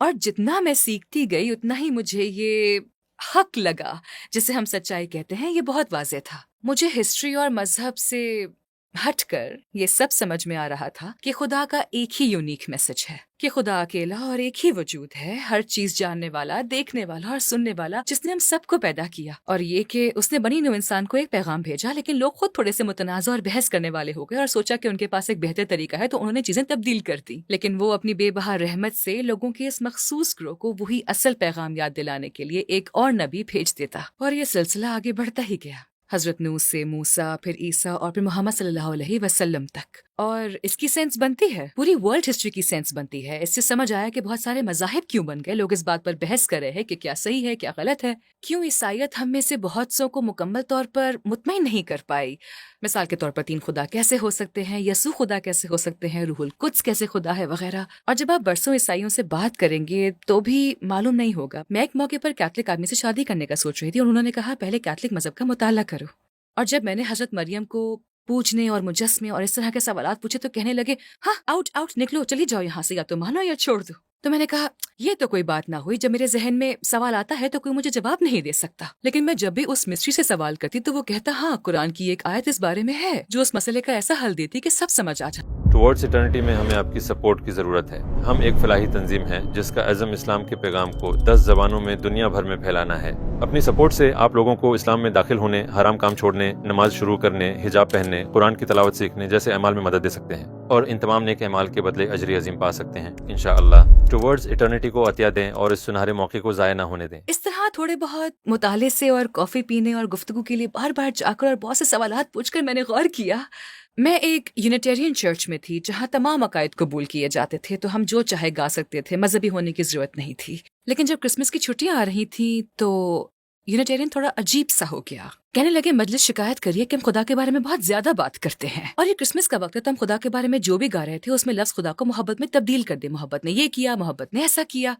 اور جتنا میں سیکھتی گئی اتنا ہی مجھے یہ حق لگا جسے ہم سچائی کہتے ہیں، یہ بہت واضح تھا۔ مجھے ہسٹری اور مذہب سے ہٹ کر یہ سب سمجھ میں آ رہا تھا کہ خدا کا ایک ہی یونیک میسج ہے، کہ خدا اکیلا اور ایک ہی وجود ہے، ہر چیز جاننے والا، دیکھنے والا اور سننے والا، جس نے ہم سب کو پیدا کیا، اور یہ کہ اس نے بنی نوع انسان کو ایک پیغام بھیجا، لیکن لوگ خود تھوڑے سے متنازع اور بحث کرنے والے ہو گئے اور سوچا کہ ان کے پاس ایک بہتر طریقہ ہے، تو انہوں نے چیزیں تبدیل کر دی، لیکن وہ اپنی بے بہا رحمت سے لوگوں کے اس مخصوص گروہ کو وہی اصل پیغام یاد دلانے کے لیے ایک اور نبی بھیج دیتا، اور یہ سلسلہ آگے بڑھتا ہی گیا، حضرت نوح سے موسیٰ، پھر عیسیٰ اور پھر محمد صلی اللہ علیہ وسلم تک۔ اور اس کی سینس بنتی ہے، پوری ورلڈ ہسٹری کی سینس بنتی ہے۔ اس سے سمجھ آیا کہ بہت سارے مذاہب کیوں بن گئے، لوگ اس بات پر بحث کر رہے ہیں کہ کیا صحیح ہے، کیا غلط ہے، کیوں عیسائیت ہم میں سے بہت سو کو مکمل طور پر مطمئن نہیں کر پائی۔ مثال کے طور پر 3 خدا کیسے ہو سکتے ہیں، یسوع خدا کیسے ہو سکتے ہیں، روح القدس کیسے خدا ہے، وغیرہ۔ اور جب آپ برسوں عیسائیوں سے بات کریں گے تو بھی معلوم نہیں ہوگا۔ میں ایک موقع پر کیتھولک آدمی سے شادی کرنے کا سوچ رہی تھی، اور انہوں نے کہا پہلے کیتھولک مذہب کا مطالعہ کرو۔ اور جب میں نے حضرت مریم کو پوچھنے اور مجسمے اور اس طرح کے سوالات پوچھے تو کہنے لگے ہاں آؤٹ نکلو، چلی جاؤ یہاں سے، یا تو مانو یا چھوڑ دو۔ تو میں نے کہا یہ تو کوئی بات نہ ہوئی، جب میرے ذہن میں سوال آتا ہے تو کوئی مجھے جواب نہیں دے سکتا، لیکن میں جب بھی اس مسٹری سے سوال کرتی تو وہ کہتا ہاں قرآن کی ایک آیت اس بارے میں ہے جو اس مسئلے کا ایسا حل دیتی کہ سب سمجھ آ جائے۔ ٹورڈز ایٹرنٹی میں ہمیں آپ کی سپورٹ کی ضرورت ہے۔ ہم ایک فلاحی تنظیم ہے جس کا عزم اسلام کے پیغام کو 10 زبانوں میں دنیا بھر میں پھیلانا ہے۔ اپنی سپورٹ سے آپ لوگوں کو اسلام میں داخل ہونے، حرام کام چھوڑنے، نماز شروع کرنے، حجاب پہننے، قرآن کی تلاوت سیکھنے جیسے اعمال میں مدد دے سکتے ہیں، اور ان تمام نیک اعمال کے بدلے اجر عظیم پا سکتے ہیں انشاءاللہ۔ ٹورڈز ایٹرنٹی کو عطیہ دیں اور اس سنہرے موقع کو ضائع نہ ہونے دیں۔ اس طرح تھوڑے بہت مطالعے سے اور کافی پینے اور گفتگو کے لیے بار بار جا کر اور بہت سے سوالات پوچھ کر میں نے غور کیا۔ میں ایک یونیٹیرین چرچ میں تھی جہاں تمام عقائد قبول کیے جاتے تھے، تو ہم جو چاہے گا سکتے تھے، مذہبی ہونے کی ضرورت نہیں تھی۔ لیکن جب کرسمس کی چھٹیاں آ رہی تھیں تو یونیٹیرین تھوڑا عجیب سا ہو گیا۔ کہنے لگے مجلس شکایت کریے کہ ہم خدا کے بارے میں بہت زیادہ بات کرتے ہیں، اور یہ کرسمس کا وقت ہے تو ہم خدا کے بارے میں جو بھی گا رہے تھے اس میں لفظ خدا کو محبت میں تبدیل کر دے، محبت نے یہ کیا، محبت نے ایسا کیا۔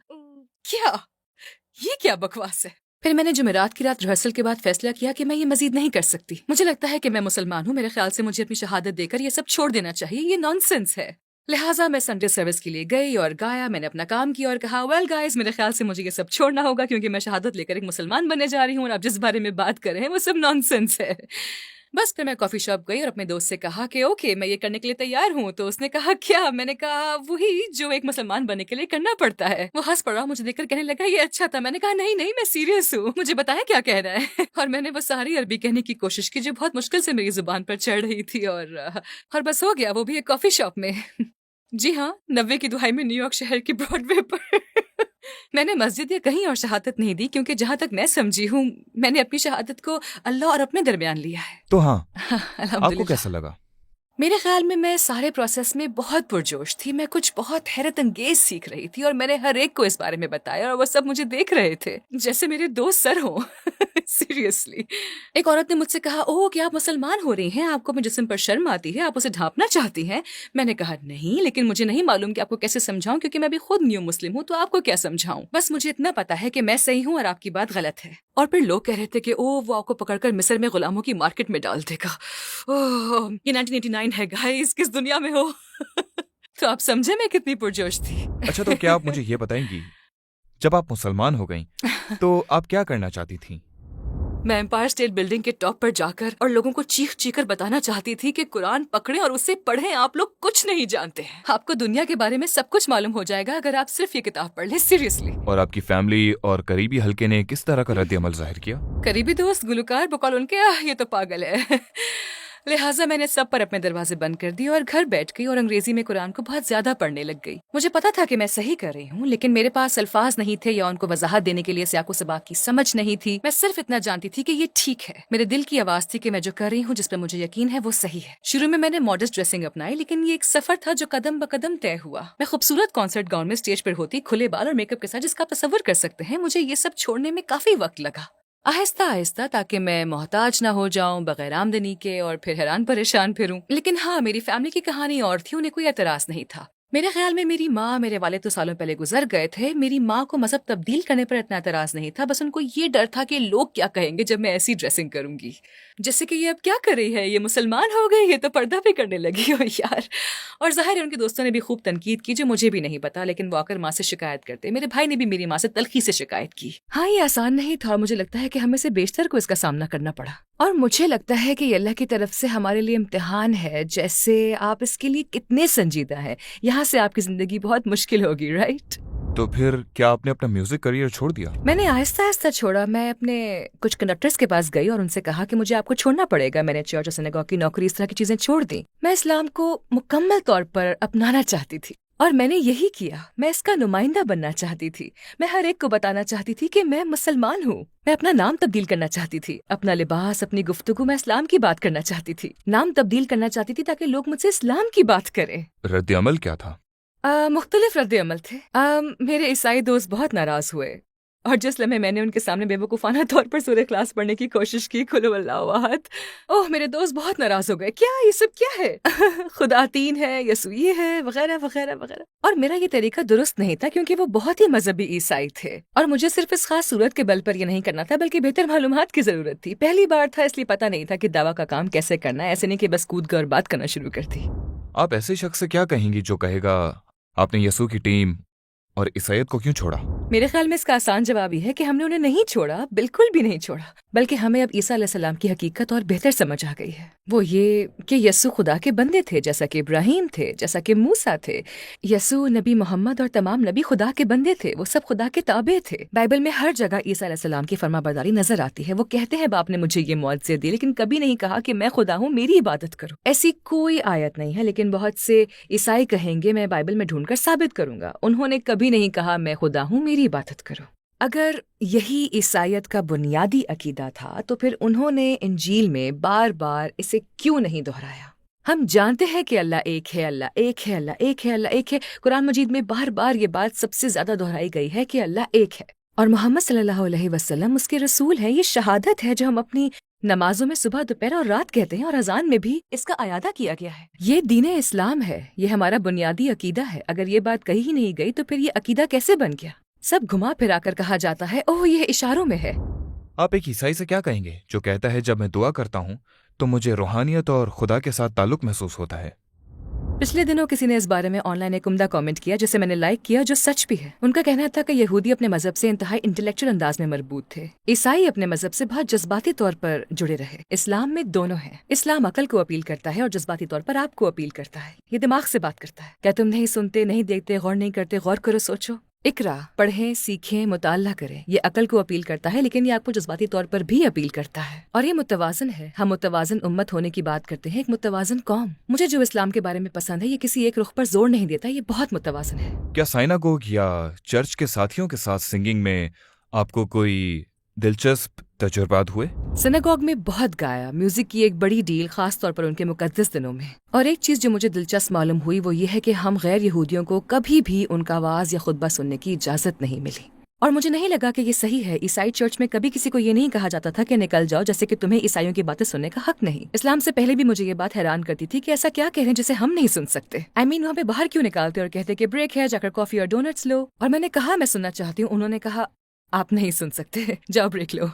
یہ کیا بکواس ہے؟ پھر میں نے جمعرات کی رات ریہرسل کے بعد فیصلہ کیا کہ میں یہ مزید نہیں کر سکتی۔ مجھے لگتا ہے کہ میں مسلمان ہوں، میرے خیال سے مجھے اپنی شہادت دے کر یہ سب چھوڑ دینا چاہیے، یہ نان سینس ہے۔ لہٰذا میں سنڈے سروس کے لیے گئی اور گایا، میں نے اپنا کام کیا اور کہا ویل گائز، میرے خیال سے مجھے یہ سب چھوڑنا ہوگا کیونکہ میں شہادت لے کر ایک مسلمان بننے جا رہی ہوں، اور آپ جس بارے میں بات کر رہے ہیں وہ سب نان سینس ہے۔ بس پھر میں کافی شاپ گئی اور اپنے دوست سے کہا کہ اوکے میں یہ کرنے کے لیے تیار ہوں، تو اس نے کہا کیا؟ میں نے کہا وہی جو ایک مسلمان بننے کے لیے کرنا پڑتا ہے۔ وہ ہنس پڑا، مجھے دیکھ کر کہنے لگا یہ اچھا تھا۔ میں نے کہا نہیں میں سیریس ہوں، مجھے بتائیں کیا کہہ رہا ہے۔ اور میں نے وہ ساری عربی کہنے کی کوشش کی جو بہت مشکل سے میری زبان پر چڑھ رہی تھی، اور بس ہو گیا، وہ بھی ایک کافی شاپ میں۔ جی ہاں، 90 کی دہائی میں نیو یارک شہر کی براڈ وے پر۔ میں نے مسجد یا کہیں اور شہادت نہیں دی، کیونکہ جہاں تک میں سمجھی ہوں میں نے اپنی شہادت کو اللہ اور اپنے درمیان لیا ہے۔ تو ہاں، آپ کو الحمدللہ۔ کیسا لگا؟ میرے خیال میں سارے پروسیس میں بہت پرجوش تھی، میں کچھ بہت حیرت انگیز سیکھ رہی تھی، اور میں نے ہر ایک کو اس بارے میں بتایا اور وہ سب مجھے دیکھ رہے تھے جیسے میرے 2 سر ہوں۔ سیریسلی۔ ایک عورت نے مجھ سے کہا اوہ کیا آپ مسلمان ہو رہی ہیں، آپ کو اپنے جسم پر شرم آتی ہے، آپ اسے ڈھانپنا چاہتی ہیں؟ میں نے کہا نہیں، لیکن مجھے نہیں معلوم کہ آپ کو کیسے سمجھاؤں، کیونکہ میں بھی خود نیو مسلم ہوں، تو آپ کو کیا سمجھاؤں؟ بس مجھے اتنا پتا ہے کہ میں صحیح ہوں اور آپ کی بات غلط ہے۔ اور پھر لوگ کہہ رہے تھے کہ اوہ وہ آپ کو پکڑ کر مصر میں غلاموں کی مارکیٹ میں ڈال دے گا۔ اوہ یہ 1989 ہے گائز، کس دنیا میں ہو؟ تو آپ سمجھے میں کتنی پرجوش تھی۔ اچھا تو کیا آپ مجھے یہ بتائیں گی، جب آپ مسلمان ہو گئیں تو آپ کیا کرنا چاہتی تھیں؟ میں امپائر اسٹیٹ بلڈنگ کے ٹاپ پر جا کر اور لوگوں کو چیخ چیخ کر بتانا چاہتی تھی کہ قرآن پکڑیں اور اسے پڑھیں، آپ لوگ کچھ نہیں جانتے ہیں، آپ کو دنیا کے بارے میں سب کچھ معلوم ہو جائے گا اگر آپ صرف یہ کتاب پڑھ لیں۔ سیریسلی۔ اور آپ کی فیملی اور قریبی حلقے نے کس طرح کا رد عمل ظاہر کیا؟ قریبی دوست گلوکار بقول ان کے یہ تو پاگل ہے۔ لہٰذا میں نے سب پر اپنے دروازے بند کر دیے اور گھر بیٹھ گئی اور انگریزی میں قرآن کو بہت زیادہ پڑھنے لگ گئی۔ مجھے پتا تھا کہ میں صحیح کر رہی ہوں، لیکن میرے پاس الفاظ نہیں تھے یا ان کو وضاحت دینے کے لیے سیاق و سباق کی سمجھ نہیں تھی۔ میں صرف اتنا جانتی تھی کہ یہ ٹھیک ہے، میرے دل کی آواز تھی کہ میں جو کر رہی ہوں، جس پہ مجھے یقین ہے، وہ صحیح ہے۔ شروع میں نے ماڈسٹ ڈریسنگ اپنائی، لیکن یہ ایک سفر تھا جو قدم بقدم طے ہوا۔ میں خوبصورت کانسرٹ گاؤن میں اسٹیج پر ہوتی، کھلے بال اور میک اپ کے ساتھ، جس کا آپ تصور کر سکتے ہیں۔ مجھے یہ سب چھوڑنے میں کافی وقت لگا، آہستہ آہستہ، تاکہ میں محتاج نہ ہو جاؤں، بغیر آمدنی کے، اور پھر حیران پریشان پھروں۔ لیکن ہاں، میری فیملی کی کہانی اور تھی، انہیں کوئی اعتراض نہیں تھا۔ میرے خیال میں میری ماں، میرے والد تو سالوں پہلے گزر گئے تھے، میری ماں کو مذہب تبدیل کرنے پر اتنا اعتراض نہیں تھا، بس ان کو یہ ڈر تھا کہ لوگ کیا کہیں گے جب میں ایسی ڈریسنگ کروں گی، جیسے کہ یہ اب کیا کر رہی ہے، یہ مسلمان ہو گئی، یہ تو پردہ بھی کرنے لگی ہو یار۔ اور ظاہر ہے ان کے دوستوں نے بھی خوب تنقید کی جو مجھے بھی نہیں پتا، لیکن وہ آ کر ماں سے شکایت کرتے، میرے بھائی نے بھی میری ماں سے تلخی سے شکایت کی۔ ہاں یہ آسان نہیں تھا اور مجھے لگتا ہے کہ ہمیں سے بیشتر کو اس کا سامنا کرنا پڑا، اور مجھے لگتا ہے کہ یہ اللہ کی طرف سے ہمارے لیے امتحان ہے، جیسے آپ اس کے لیے کتنے سنجیدہ ہیں، یہاں سے آپ کی زندگی بہت مشکل ہوگی، رائٹ؟ تو پھر کیا آپ نے اپنا میوزک کریئر چھوڑ دیا؟ میں نے آہستہ آہستہ چھوڑا، میں اپنے کچھ کنڈکٹرز کے پاس گئی اور ان سے کہا کہ مجھے آپ کو چھوڑنا پڑے گا، میں نے چرچ اور سینیگوگ کی نوکری، اس طرح کی چیزیں چھوڑ دیں، میں اسلام کو مکمل طور پر اپنانا چاہتی تھی، اور میں نے یہی کیا، میں اس کا نمائندہ بننا چاہتی تھی، میں ہر ایک کو بتانا چاہتی تھی کہ میں مسلمان ہوں، میں اپنا نام تبدیل کرنا چاہتی تھی، اپنا لباس، اپنی گفتگو میں اسلام کی بات کرنا چاہتی تھی، نام تبدیل کرنا چاہتی تھی تاکہ لوگ مجھ سے اسلام کی بات کریں۔ رد عمل کیا تھا؟ مختلف رد عمل تھے۔ میرے عیسائی دوست بہت ناراض ہوئے، اور جس لمحے میں نے ان کے سامنے بے وقوفانہ طور پر سورہ اخلاص پڑھنے کی کوشش کی، قل هو اللہ احد، اوہ میرے دوست بہت ناراض ہو گئے، کیا یہ سب کیا ہے؟ خدا تین ہے، یسوع یہ ہے، وغیرہ وغیرہ وغیرہ۔ اور میرا یہ طریقہ درست نہیں تھا کیونکہ وہ بہت ہی مذہبی عیسائی تھے، اور مجھے صرف اس خاص صورت کے بل پر یہ نہیں کرنا تھا بلکہ بہتر معلومات کی ضرورت تھی۔ پہلی بار تھا اس لیے پتہ نہیں تھا کہ دعویٰ کا کام کیسے کرنا ہے، ایسے نہیں کہ بس کود کر بات کرنا شروع کر دی۔ آپ ایسے شخص سے کیا کہیں گی جو کہے گا آپ نے یسوع کی ٹیم اور عیسائیت کو کیوں چھوڑا؟ میرے خیال میں اس کا آسان جواب یہ ہے کہ ہم نے انہیں نہیں چھوڑا، بالکل بھی نہیں چھوڑا، بلکہ ہمیں اب عیسیٰ علیہ السلام کی حقیقت اور بہتر سمجھ آ گئی ہے۔ وہ یہ کہ یسوع خدا کے بندے تھے، جیسا کہ ابراہیم تھے، جیسا کہ موسیٰ تھے۔ یسوع نبی محمد اور تمام نبی خدا کے بندے تھے، وہ سب خدا کے تابع تھے۔ بائبل میں ہر جگہ عیسیٰ علیہ السلام کی فرما برداری نظر آتی ہے۔ وہ کہتے ہیں باپ نے مجھے یہ معجزے دی، لیکن کبھی نہیں کہا کہ میں خدا ہوں، میری عبادت کرو۔ ایسی کوئی آیت نہیں ہے، لیکن بہت سے عیسائی کہیں گے میں بائبل میں ڈھونڈ کر ثابت کروں گا، انہوں نے کبھی نہیں کہا میں خدا ہوں، میری عبادت کرو۔ اگر یہی عیسائیت کا بنیادی عقیدہ تھا تو پھر انہوں نے انجیل میں بار بار اسے کیوں نہیں دہرایا؟ ہم جانتے ہیں کہ اللہ ایک ہے، اللہ ایک ہے، اللہ ایک ہے، اللہ ایک ہے۔ قرآن مجید میں بار بار یہ بات سب سے زیادہ دہرائی گئی ہے کہ اللہ ایک ہے، اور محمد صلی اللہ علیہ وسلم اس کے رسول ہیں۔ یہ شہادت ہے جو ہم اپنی نمازوں میں صبح، دوپہر اور رات کہتے ہیں، اور اذان میں بھی اس کا اعادہ کیا گیا ہے۔ یہ دین اسلام ہے، یہ ہمارا بنیادی عقیدہ ہے۔ اگر یہ بات کہی ہی نہیں گئی تو پھر یہ عقیدہ کیسے بن گیا؟ سب گھما پھرا کر کہا جاتا ہے اوہ یہ اشاروں میں ہے۔ آپ ایک عیسائی سے کیا کہیں گے جو کہتا ہے جب میں دعا کرتا ہوں تو مجھے روحانیت اور خدا کے ساتھ تعلق محسوس ہوتا ہے؟ پچھلے دنوں کسی نے اس بارے میں آن لائن ایک عمدہ کامنٹ کیا جسے میں نے لائک کیا، جو سچ بھی ہے۔ ان کا کہنا تھا کہ یہودی اپنے مذہب سے انتہائی انٹلیکچوئل انداز میں مربوط تھے، عیسائی اپنے مذہب سے بہت جذباتی طور پر جڑے رہے۔ اسلام میں دونوں ہیں، اسلام عقل کو اپیل کرتا ہے اور جذباتی طور پر آپ کو اپیل کرتا ہے، یہ دماغ سے بات کرتا ہے۔ کیا تم نہیں سنتے، نہیں دیکھتے، غور نہیں کرتے؟ غور کرو، سوچو، اقرا، پڑھیں، سیکھیں، مطالعہ کریں۔ یہ عقل کو اپیل کرتا ہے لیکن یہ آپ کو جذباتی طور پر بھی اپیل کرتا ہے، اور یہ متوازن ہے۔ ہم متوازن امت ہونے کی بات کرتے ہیں، ایک متوازن قوم۔ مجھے جو اسلام کے بارے میں پسند ہے یہ کسی ایک رخ پر زور نہیں دیتا، یہ بہت متوازن ہے۔ کیا سائناگوگ یا چرچ کے ساتھیوں کے ساتھ سنگنگ میں آپ کو کوئی دلچسپ تجربات ہوئے؟ سینیگوگ میں بہت گایا، میوزک کی ایک بڑی ڈیل، خاص طور پر ان کے مقدس دنوں میں۔ اور ایک چیز جو مجھے دلچسپ معلوم ہوئی وہ یہ ہے کہ ہم غیر یہودیوں کو کبھی بھی ان کا وعظ یا خطبہ سننے کی اجازت نہیں ملی، اور مجھے نہیں لگا کہ یہ صحیح ہے۔ عیسائی چرچ میں کبھی کسی کو یہ نہیں کہا جاتا تھا کہ نکل جاؤ، جیسے کہ تمہیں عیسائیوں کی باتیں سننے کا حق نہیں۔ اسلام سے پہلے بھی مجھے یہ بات حیران کرتی تھی کہ ایسا کیا کہہ رہے ہیں جسے ہم نہیں سن سکتے۔ وہاں پہ باہر کیوں نکالتے اور کہتے کہ بریک ہے، جا کر کافی اور ڈونٹس لو، اور میں نے کہا میں سننا چاہتی ہوں، انہوں نے کہا آپ نہیں سن سکتے، جاؤ بریک لو۔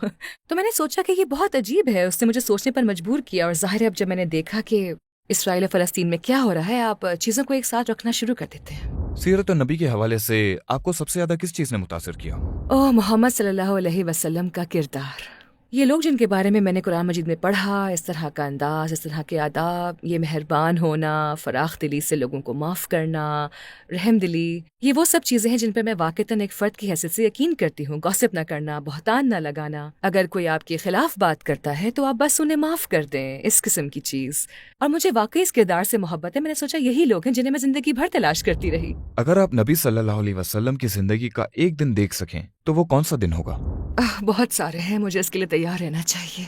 تو میں نے سوچا کہ یہ بہت عجیب ہے، اس نے مجھے سوچنے پر مجبور کیا، اور ظاہر ہے اب جب میں نے دیکھا کہ اسرائیل و فلسطین میں کیا ہو رہا ہے، آپ چیزوں کو ایک ساتھ رکھنا شروع کر دیتے ہیں۔ سیرت النبی کے حوالے سے آپ کو سب سے زیادہ کس چیز نے متاثر کیا؟ محمد صلی اللہ علیہ وسلم کا کردار۔ یہ لوگ جن کے بارے میں نے قرآن مجید میں پڑھا، اس طرح کا انداز، اس طرح کے آداب، یہ مہربان ہونا، فراخ دلی سے لوگوں کو معاف کرنا، رحم دلی، یہ وہ سب چیزیں ہیں جن پر میں واقعتاً ایک فرد کی حیثیت سے یقین کرتی ہوں۔ گوسپ نہ کرنا، بہتان نہ لگانا، اگر کوئی آپ کے خلاف بات کرتا ہے تو آپ بس انہیں معاف کر دیں، اس قسم کی چیز۔ اور مجھے واقعی اس کردار سے محبت ہے، میں نے سوچا یہی لوگ ہیں جنہیں میں زندگی بھر تلاش کرتی رہی۔ اگر آپ نبی صلی اللہ علیہ وسلم کی زندگی کا ایک دن دیکھ سکیں تو وہ کون سا دن ہوگا؟ بہت سارے ہیں، مجھے اس کے لیے تیار رہنا چاہیے۔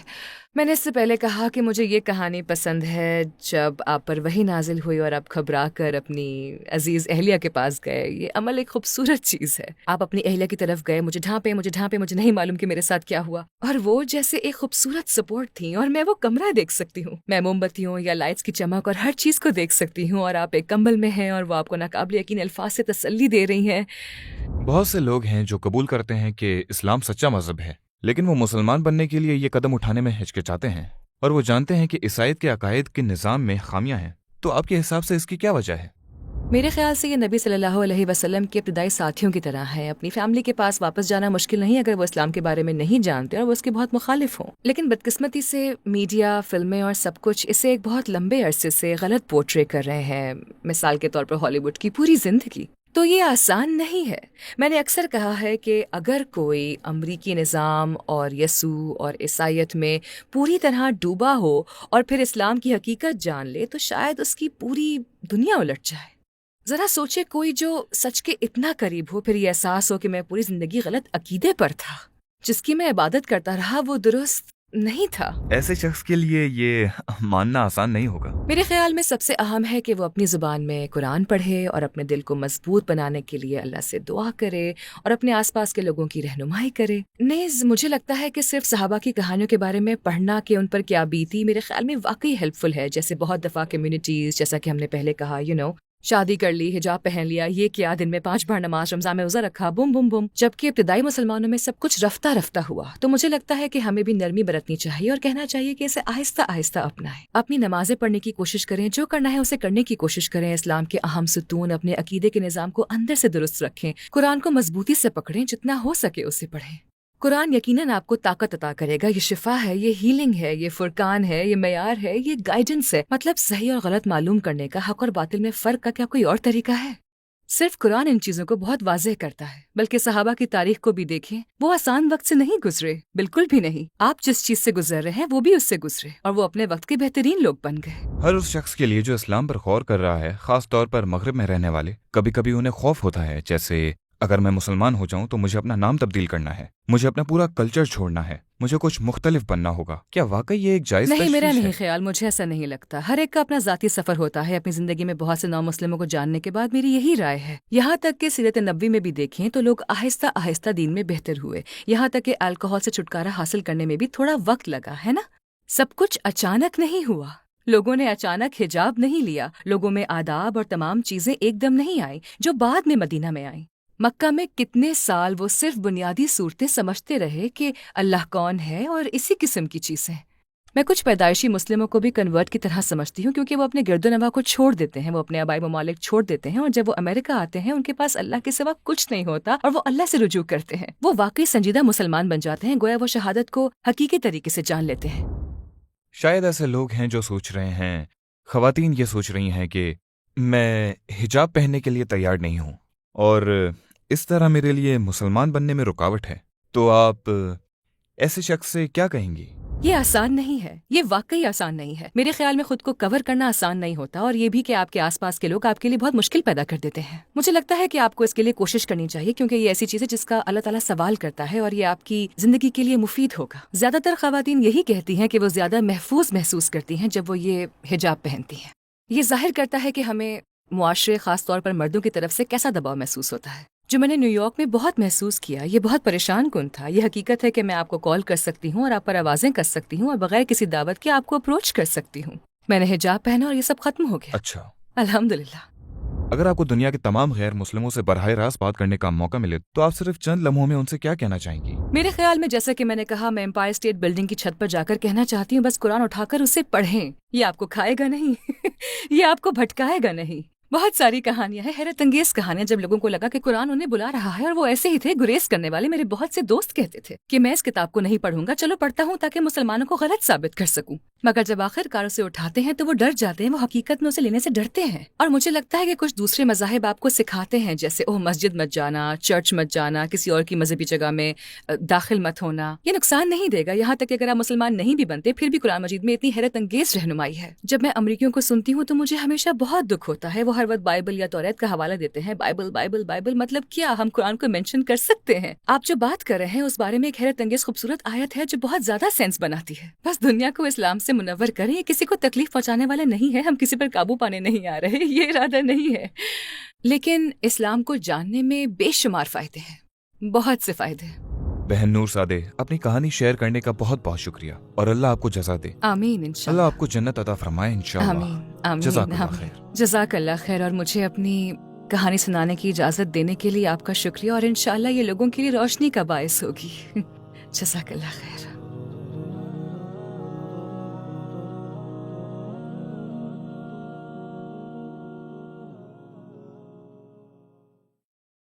میں نے اس سے پہلے کہا کہ مجھے یہ کہانی پسند ہے جب آپ پر وحی نازل ہوئی اور آپ گھبرا کر اپنی عزیز اہلیہ کے پاس گئے. یہ عمل ایک خوبصورت چیز ہے. آپ اپنی اہلیہ کی طرف گئے, مجھے ڈھانپے, مجھے نہیں معلوم کہ میرے ساتھ کیا ہوا, اور وہ جیسے ایک خوبصورت سپورٹ تھی, اور میں وہ کمرہ دیکھ سکتی ہوں, میں موم بتیوں یا لائٹس کی چمک اور ہر چیز کو دیکھ سکتی ہوں, اور آپ ایک کمبل میں ہیں اور وہ آپ کو ناقابل یقین الفاظ سے تسلی دے رہی ہیں. بہت سے لوگ ہیں جو قبول کرتے ہیں کہ اسلام سچا مذہب ہے، لیکن وہ مسلمان بننے کے لیے یہ قدم اٹھانے میں ہچکچاتے ہیں، اور وہ جانتے ہیں کہ عیسائیت کے عقائد کے نظام میں خامیاں ہیں. تو آپ کے حساب سے اس کی کیا وجہ ہے؟ میرے خیال سے یہ نبی صلی اللہ علیہ وسلم کے ابتدائی ساتھیوں کی طرح ہے. اپنی فیملی کے پاس واپس جانا مشکل نہیں اگر وہ اسلام کے بارے میں نہیں جانتے اور وہ اس کے بہت مخالف ہوں. لیکن بدقسمتی سے میڈیا، فلمیں اور سب کچھ اسے ایک بہت لمبے عرصے سے غلط پورٹرے کر رہے ہیں. مثال کے طور پر ہالی ووڈ کی پوری زندگی. تو یہ آسان نہیں ہے. میں نے اکثر کہا ہے کہ اگر کوئی امریکی نظام اور یسوع اور عیسائیت میں پوری طرح ڈوبا ہو اور پھر اسلام کی حقیقت جان لے تو شاید اس کی پوری دنیا الٹ جائے. ذرا سوچے کوئی جو سچ کے اتنا قریب ہو، پھر یہ احساس ہو کہ میں پوری زندگی غلط عقیدے پر تھا، جس کی میں عبادت کرتا رہا وہ درست نہیں تھا. ایسے شخص کے لیے یہ ماننا آسان نہیں ہوگا. میرے خیال میں سب سے اہم ہے کہ وہ اپنی زبان میں قرآن پڑھے اور اپنے دل کو مضبوط بنانے کے لیے اللہ سے دعا کرے اور اپنے آس پاس کے لوگوں کی رہنمائی کرے. نیز مجھے لگتا ہے کہ صرف صحابہ کی کہانیوں کے بارے میں پڑھنا کہ ان پر کیا بیتی میرے خیال میں واقعی ہیلپ فل ہے. جیسے بہت دفعہ کمیونٹیز، جیسا کہ ہم نے پہلے کہا، شادی کر لی، حجاب پہن لیا، یہ کیا، دن میں 5 بار نماز، رمضان میں روزہ رکھا، بم بم بم. جبکہ ابتدائی مسلمانوں میں سب کچھ رفتہ رفتہ ہوا. تو مجھے لگتا ہے کہ ہمیں بھی نرمی برتنی چاہیے اور کہنا چاہیے کہ اسے آہستہ آہستہ اپنائیں. اپنی نمازیں پڑھنے کی کوشش کریں، جو کرنا ہے اسے کرنے کی کوشش کریں. اسلام کے اہم ستون، اپنے عقیدے کے نظام کو اندر سے درست رکھیں. قرآن کو مضبوطی سے پکڑیں، جتنا ہو سکے اسے پڑھیں. قرآن یقیناً آپ کو طاقت عطا کرے گا. یہ شفا ہے، یہ ہیلنگ ہے، یہ فرقان ہے، یہ معیار ہے، یہ گائیڈنس ہے. مطلب صحیح اور غلط معلوم کرنے کا، حق اور باطل میں فرق کا کیا کوئی اور طریقہ ہے؟ صرف قرآن ان چیزوں کو بہت واضح کرتا ہے. بلکہ صحابہ کی تاریخ کو بھی دیکھیں، وہ آسان وقت سے نہیں گزرے، بالکل بھی نہیں. آپ جس چیز سے گزر رہے ہیں وہ بھی اس سے گزرے، اور وہ اپنے وقت کے بہترین لوگ بن گئے. ہر اس شخص کے لیے جو اسلام پر غور کر رہا ہے، خاص طور پر مغرب میں رہنے والے، کبھی کبھی انہیں خوف ہوتا ہے. جیسے اگر میں مسلمان ہو جاؤں تو مجھے اپنا نام تبدیل کرنا ہے، مجھے اپنا پورا کلچر چھوڑنا ہے، مجھے کچھ مختلف بننا ہوگا. کیا واقعی یہ ایک جائز نہیں، میرا تشویش ہے؟ نہیں خیال، مجھے ایسا نہیں لگتا. ہر ایک کا اپنا ذاتی سفر ہوتا ہے. اپنی زندگی میں بہت سے نو مسلموں کو جاننے کے بعد میری یہی رائے ہے. یہاں تک کہ سیرت نبوی میں بھی دیکھیں تو لوگ آہستہ آہستہ دین میں بہتر ہوئے. یہاں تک کہ الکحل سے چھٹکارا حاصل کرنے میں بھی تھوڑا وقت لگا ہے نا. سب کچھ اچانک نہیں ہوا. لوگوں نے اچانک حجاب نہیں لیا. لوگوں میں آداب اور تمام چیزیں ایک دم نہیں آئیں جو بعد میں مدینہ میں آئیں. مکہ میں کتنے سال وہ صرف بنیادی صورتیں سمجھتے رہے کہ اللہ کون ہے اور اسی قسم کی چیزیں. میں کچھ پیدائشی مسلموں کو بھی کنورٹ کی طرح سمجھتی ہوں، کیونکہ وہ اپنے گرد و نواح کو چھوڑ دیتے ہیں، وہ اپنے آبائی ممالک چھوڑ دیتے ہیں، اور جب وہ امریکہ آتے ہیں ان کے پاس اللہ کے سوا کچھ نہیں ہوتا اور وہ اللہ سے رجوع کرتے ہیں. وہ واقعی سنجیدہ مسلمان بن جاتے ہیں، گویا وہ شہادت کو حقیقی طریقے سے جان لیتے ہیں. شاید ایسے لوگ ہیں جو سوچ رہے ہیں، خواتین یہ سوچ رہی ہیں کہ میں حجاب پہننے کے لیے تیار نہیں ہوں اور اس طرح میرے لیے مسلمان بننے میں رکاوٹ ہے. تو آپ ایسے شخص سے کیا کہیں گی؟ یہ آسان نہیں ہے، یہ واقعی آسان نہیں ہے. میرے خیال میں خود کو کور کرنا آسان نہیں ہوتا، اور یہ بھی کہ آپ کے آس پاس کے لوگ آپ کے لیے بہت مشکل پیدا کر دیتے ہیں. مجھے لگتا ہے کہ آپ کو اس کے لیے کوشش کرنی چاہیے، کیونکہ یہ ایسی چیز ہے جس کا اللہ تعالیٰ سوال کرتا ہے اور یہ آپ کی زندگی کے لیے مفید ہوگا. زیادہ تر خواتین یہی کہتی ہیں کہ وہ زیادہ محفوظ محسوس کرتی ہیں جب وہ یہ حجاب پہنتی ہیں. یہ ظاہر کرتا ہے کہ ہمیں معاشرے، خاص طور پر مردوں کی طرف سے کیسا دباؤ محسوس ہوتا ہے، جو میں نے نیو یارک میں بہت محسوس کیا. یہ بہت پریشان کن تھا. یہ حقیقت ہے کہ میں آپ کو کال کر سکتی ہوں اور آپ پر آوازیں کر سکتی ہوں اور بغیر کسی دعوت کے آپ کو اپروچ کر سکتی ہوں. میں نے حجاب پہنا اور یہ سب ختم ہو گیا. اچھا، الحمدللہ. اگر آپ کو دنیا کے تمام غیر مسلموں سے براہ راست بات کرنے کا موقع ملے تو آپ صرف چند لمحوں میں ان سے کیا کہنا چاہیں گی؟ میرے خیال میں جیسا کہ میں نے کہا، میں امپائر اسٹیٹ بلڈنگ کی چھت پر جا کر کہنا چاہتی ہوں، بس قرآن اٹھا کر اسے پڑھیں. یہ آپ کو کھائے گا نہیں یہ آپ کو بھٹکائے گا نہیں. بہت ساری کہانیاں ہیں، حیرت انگیز کہانیاں، جب لوگوں کو لگا کہ قرآن انہیں بلا رہا ہے اور وہ ایسے ہی تھے گریز کرنے والے. میرے بہت سے دوست کہتے تھے کہ میں اس کتاب کو نہیں پڑھوں گا، چلو پڑھتا ہوں تاکہ مسلمانوں کو غلط ثابت کر سکوں. مگر جب آخر کار اسے اٹھاتے ہیں تو وہ ڈر جاتے ہیں، وہ حقیقت میں اسے لینے سے ڈرتے ہیں. اور مجھے لگتا ہے کہ کچھ دوسرے مذاہب آپ کو سکھاتے ہیں، جیسے مسجد مت جانا، چرچ مت جانا، کسی اور کی مذہبی جگہ میں داخل مت ہونا. یہ نقصان نہیں دے گا. یہاں تک کہ اگر آپ مسلمان نہیں بھی بنتے پھر بھی قرآن مجید میں اتنی حیرت انگیز رہنمائی ہے. جب میں امریکیوں کو سنتی ہوں تو مجھے ہمیشہ بہت دکھ ہوتا ہے. وہ ہر وقت بائبل یا توریت کا حوالہ دیتے ہیں، بائبل بائبل بائبل، مطلب کیا ہم قرآن کو مینشن کر سکتے ہیں؟ آپ جو بات کر رہے ہیں اس بارے میں ایک حیرت انگیز خوبصورت آیت ہے جو بہت زیادہ سینس بناتی ہے، بس دنیا کو اسلام سے منور کریں، یہ کسی کو تکلیف پہنچانے والے نہیں ہے، ہم کسی پر قابو پانے نہیں آ رہے، یہ ارادہ نہیں ہے، لیکن اسلام کو جاننے میں بے شمار فائدے ہیں، بہت سے فائدے ہیں۔ بہن نور سادے، اپنی کہانی شیئر کرنے کا بہت بہت شکریہ، اور اللہ آپ کو جزا دے، آمین اللہ انشاءاللہ۔ آپ کو جنت عطا فرمائے انشاءاللہ۔ آمین آمین جزاک اللہ آمین۔ خیر۔ جزاک اللہ خیر، اور مجھے اپنی کہانی سنانے کی اجازت دینے کے لیے آپ کا شکریہ، اور انشاءاللہ یہ لوگوں کے لیے روشنی کا باعث ہوگی۔ جزاک اللہ خیر۔